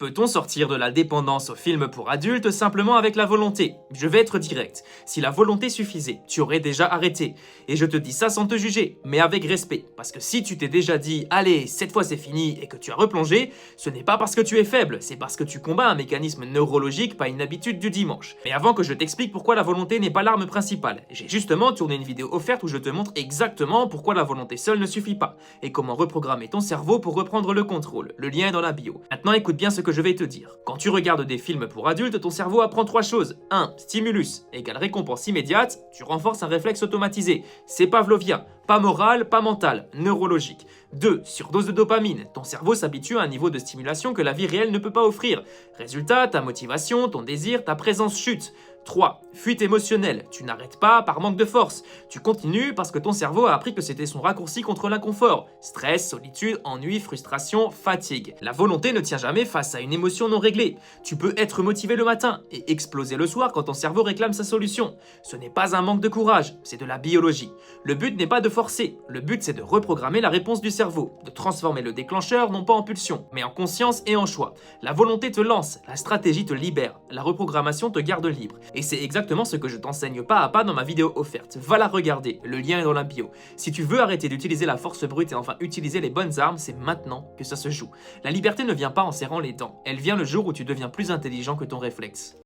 Peut-on sortir de la dépendance aux films pour adultes simplement avec la volonté? Je vais être direct. Si la volonté suffisait, tu aurais déjà arrêté. Et je te dis ça sans te juger, mais avec respect. Parce que si tu t'es déjà dit « Allez, cette fois c'est fini » et que tu as replongé, ce n'est pas parce que tu es faible, c'est parce que tu combats un mécanisme neurologique, pas une habitude du dimanche. Mais avant que je t'explique pourquoi la volonté n'est pas l'arme principale, j'ai justement tourné une vidéo offerte où je te montre exactement pourquoi la volonté seule ne suffit pas, et comment reprogrammer ton cerveau pour reprendre le contrôle. Le lien est dans la bio. Maintenant écoute bien ce que je vais te dire. Quand tu regardes des films pour adultes, ton cerveau apprend trois choses. 1. Stimulus égale récompense immédiate, tu renforces un réflexe automatisé. C'est pavlovien, pas moral, pas mental, neurologique. 2. Surdose de dopamine, ton cerveau s'habitue à un niveau de stimulation que la vie réelle ne peut pas offrir. Résultat, ta motivation, ton désir, ta présence chute. 3. Fuite émotionnelle, tu n'arrêtes pas par manque de force. Tu continues parce que ton cerveau a appris que c'était son raccourci contre l'inconfort. Stress, solitude, ennui, frustration, fatigue. La volonté ne tient jamais face à une émotion non réglée. Tu peux être motivé le matin et exploser le soir quand ton cerveau réclame sa solution. Ce n'est pas un manque de courage, c'est de la biologie. Le but n'est pas de forcer, le but c'est de reprogrammer la réponse du cerveau, de transformer le déclencheur non pas en pulsion, mais en conscience et en choix. La volonté te lance, la stratégie te libère, la reprogrammation te garde libre. Et c'est exactement ce que je t'enseigne pas à pas dans ma vidéo offerte. Va la regarder, le lien est dans la bio. Si tu veux arrêter d'utiliser la force brute et enfin utiliser les bonnes armes, c'est maintenant que ça se joue. La liberté ne vient pas en serrant les dents, elle vient le jour où tu deviens plus intelligent que ton réflexe.